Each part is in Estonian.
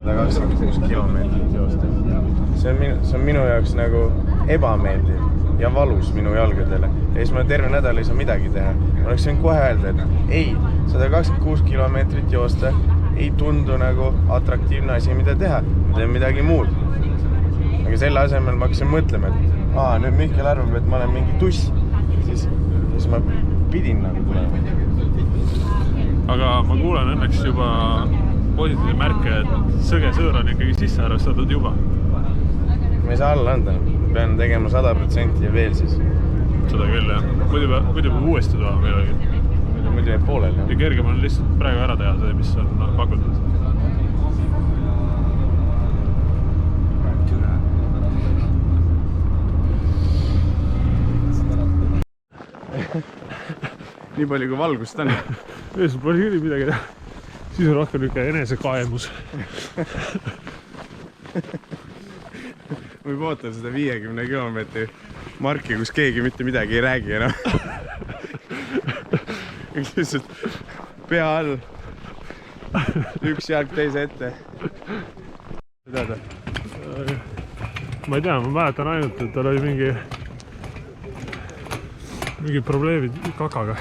126 kilomeetrit joosta. See on minu jaoks nagu ebameeldiv ja valus minu jalgadele. Ja siis ma terve nädal ei saa midagi teha. Ma oleks võinud kohe öelda, et ei, 126 kilomeetrit joosta ei tundu nagu atraktiivne asi, mida teha. Ma teen midagi muud. Aga selle asemel ma hakkasin mõtlema, et nüüd Mihkel arvab, et ma olen mingi tuss. Siis ma pidin nagu tulema. Aga ma kuulen õnneks juba positiivne märke, et sõge-sõõr on ikkagi sisse arvestatud juba. Ma ei saa alla anda. Pean tegema 100% ja veel siis. Seda küll, jah. Muidu peab uuesti tuua midagi. Muidu jääb poolel. Ja kergem on lihtsalt praegu ära teha see, mis on pakutud. Nii palju kui valgust on. Ees pole küll midagi teha. Siis on rohkem niisugune enesekaemus. Ma juba ootan seda 50 kilomeetri marki, kus keegi mitte midagi ei räägi enam. Üks lihtsalt pea all. Üks jalg teise ette. Ma ei tea, ma mäletan ainult, et tal oli mingi probleemid kakaga.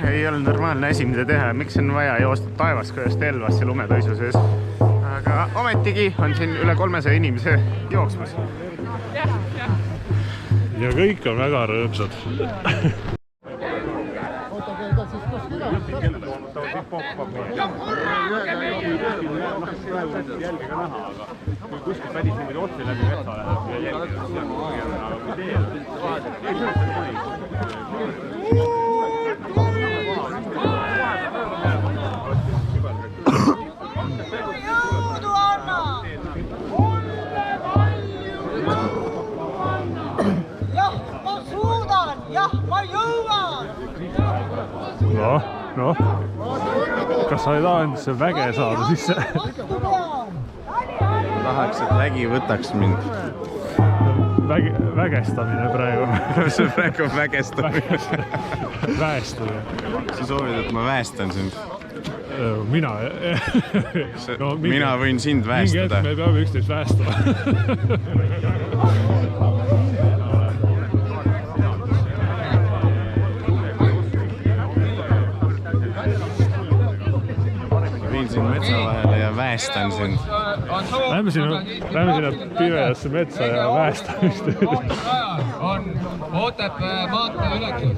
Ei ole normaalne asi, mida teha. Miks on vaja joosta Taevaskõest Elvasse lumetõisu sees? Aga ometigi on siin üle 300 inimese jooksmas. Ja kõik on väga rõõmsad. Noh, kas sa ei taha endasse väge saada sisse? Tahaks, et vägi võtaks mind. Vägestamine praegu. See praegu on vägestamine. Väestamine. Sa soovid, et ma väestan sind? Mina? Mina võin sind väestada. Me peame üksteist väestama. Siin metsa vahele ja väestan sind. Lähme sinna pimedasse metsa ja väestamist. Ootab maantee ületus.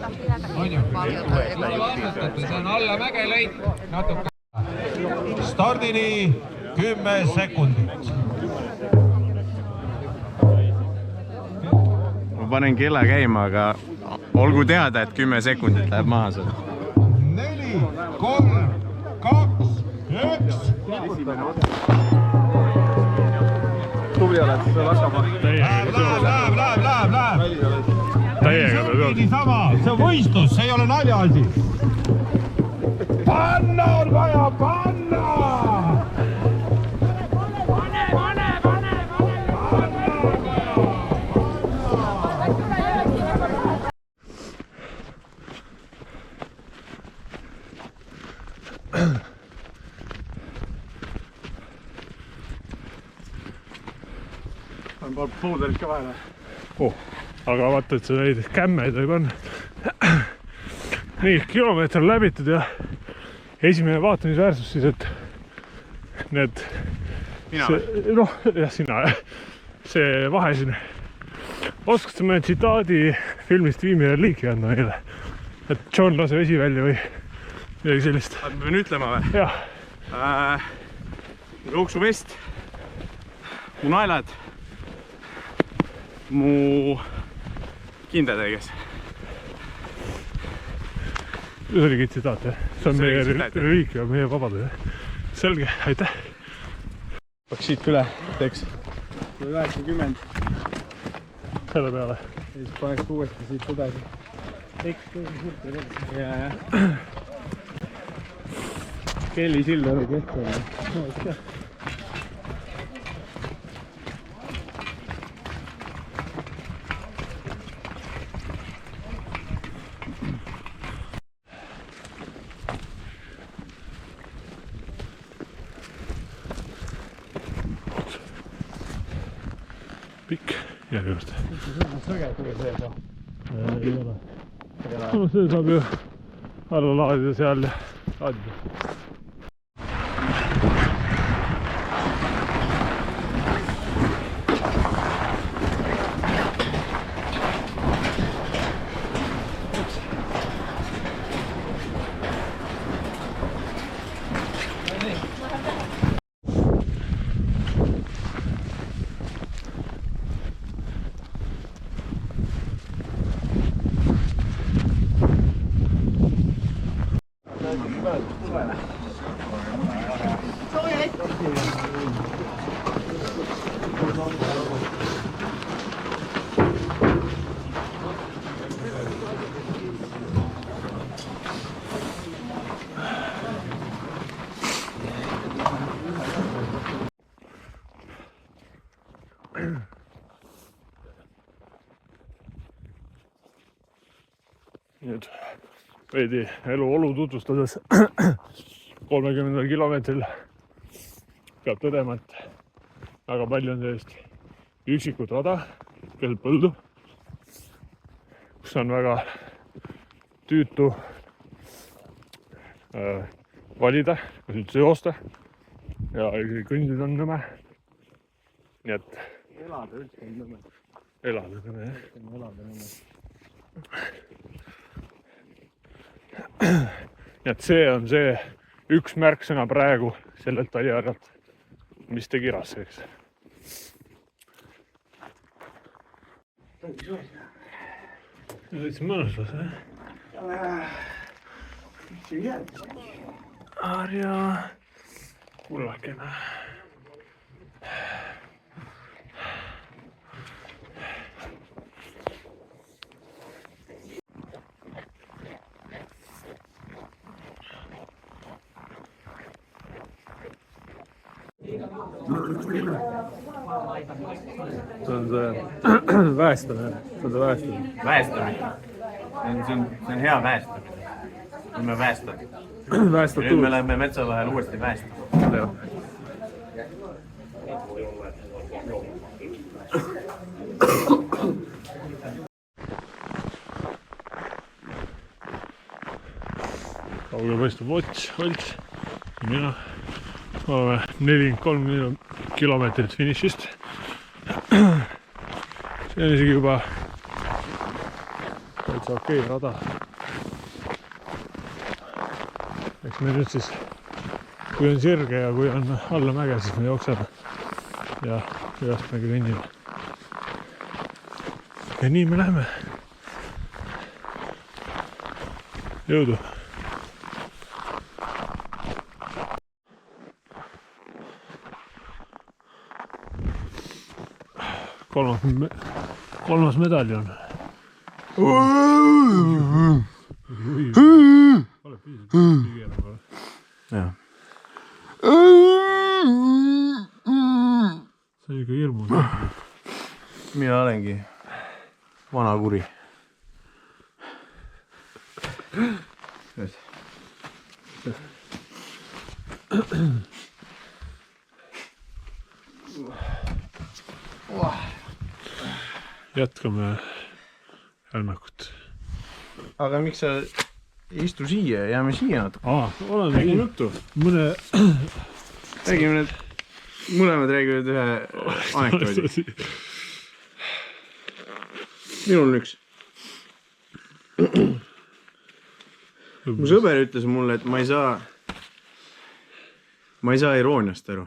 On ju? Vastutate, see on alla mäge lõik natuke. Stardini 10 sekundit. Ma panen kella käima, aga olgu teada, et 10 sekundit läheb maha seda. 4, 3, 2, 1. Tubli oled, sa laskama. Läheb. Täiega peab sama, see on võistlus, see ei ole naljaasi. Panna on vaja, panna! On puuderid ka vahele. Aga vaata, et see neid kämmeid võib on. Nii, kilomeeter on läbitud ja esimene vaatamisväärsus siis, et need... Mina või? Noh, jah, sina. See vahe siin. Oskad sa mõne tsitaadi filmist Viimine liiki anda meile? Et John lase vesi välja või midagi sellist? Ma pean ütlema või? Jah. Jooksuvest. Mu naelad. Mu kindatäiges. see oligi tsitaat, jah? See on See meie oligi tsitaat, jah? reliikvia, meie vabadus, jah? Selge, aitäh! Paks siit üle, teeks. 90 Selle peale. ja siis paneks uuesti siit edasi. Ja. Kelly sild oli keskel. Pikk järjest. Sõge tuli see ka. Ei ole. No see saab ju alla laadida seal ja laadida. Nüüd veidi eluolu tutvustades 30 kilomeetril peab tõdema, et väga palju on sellist üksikut rada keset põldu, kus on väga tüütu valida, kas üldse joosta ja isegi kõndida on nõme. Nii et Elada üldse on nõme. elada nõme, jah. Elada nõme. Nii et see on see üks märksõna praegu sellelt taliarjalt, mis tegi raskeks. Täitsa mõnusas, jah? Arja kullakene. See on see väestamine. See on see väestamine. Väestamine. See on hea väestamine. Nüüd me väestame. Väestad Nüüd me läheme metsa vahel uuesti väestama. Jah. Kaugele paistab Ots ja mina. Oleme 43 kilomeetrit finišist. See on isegi juba täitsa okei rada. Eks me nüüd siis, kui on sirge ja kui on alla mäge, siis me jookseme ja ülesmäge kõnnime. Ja nii me läheme. Jõudu! Kolmas medaljon. Jah. See oli ikka hirmus. Mina olengi vana kuri. Jätkame rannakut. Aga miks sa istu siia ja jääme siia natuke? Olen Räägime juttu. Räägime need, mõlemad räägivad ühe anekdoodi. Minul on üks. Mu sõber ütles mulle, et ma ei saa irooniast aru.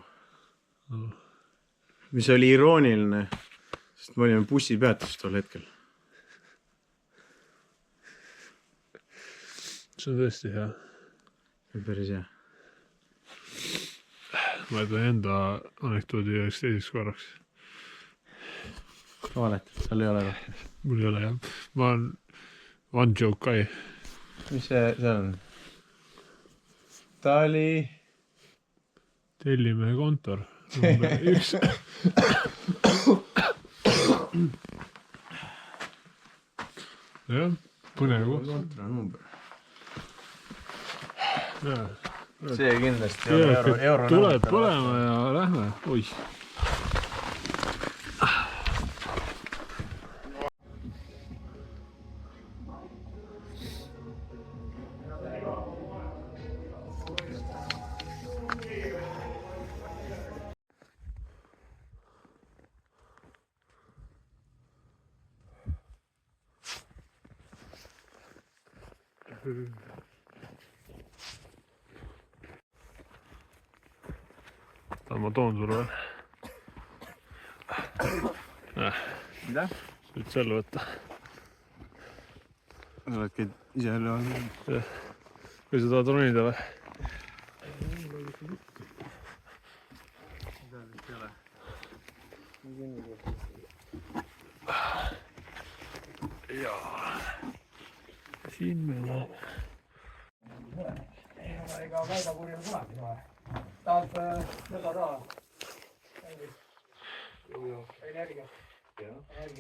Mis oli irooniline, sest me olime bussipeatuses tol hetkel. see on tõesti hea. Päris hea. Ma ütlen enda anekdoodi üheks teiseks korraks. Valetad, seal ei ole rohkem. Mul ei ole jah. Ma olen one joke guy. Mis see seal on? Ta oli... Tellimehe kontor. Number 1. jah, põnev koht. Kontranumber. Jaa. See kindlasti on euro tuleb põlema ja lähme. Oih. Ma toon sulle veel. Mida? Võid selle võtta. Sa oledki ise üle olnud. Või sa tahad ronida või? Jaa. Siin me näeme. Ei ole ega väga kurjal kunagi vaja. Tahad seda taha? Energia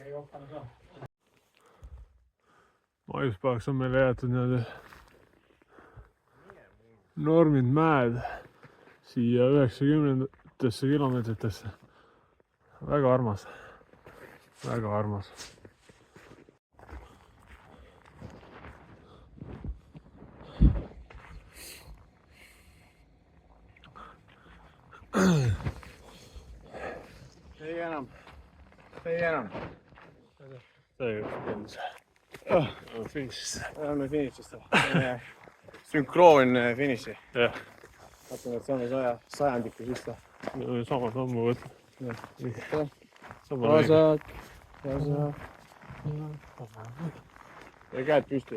ei johtanud ka. Maiuspäevaks on meile jäetud niimoodi normid mäed siia 90 kilomeetritesse. Väga armas. Väga armas. Ei enam. Finišist. Oleme finišist. Sünkroon finiši. Jah. Vaatame, et saame sajandiku sisse. Sama sammu võtta. Rasad. Ja käed püsti.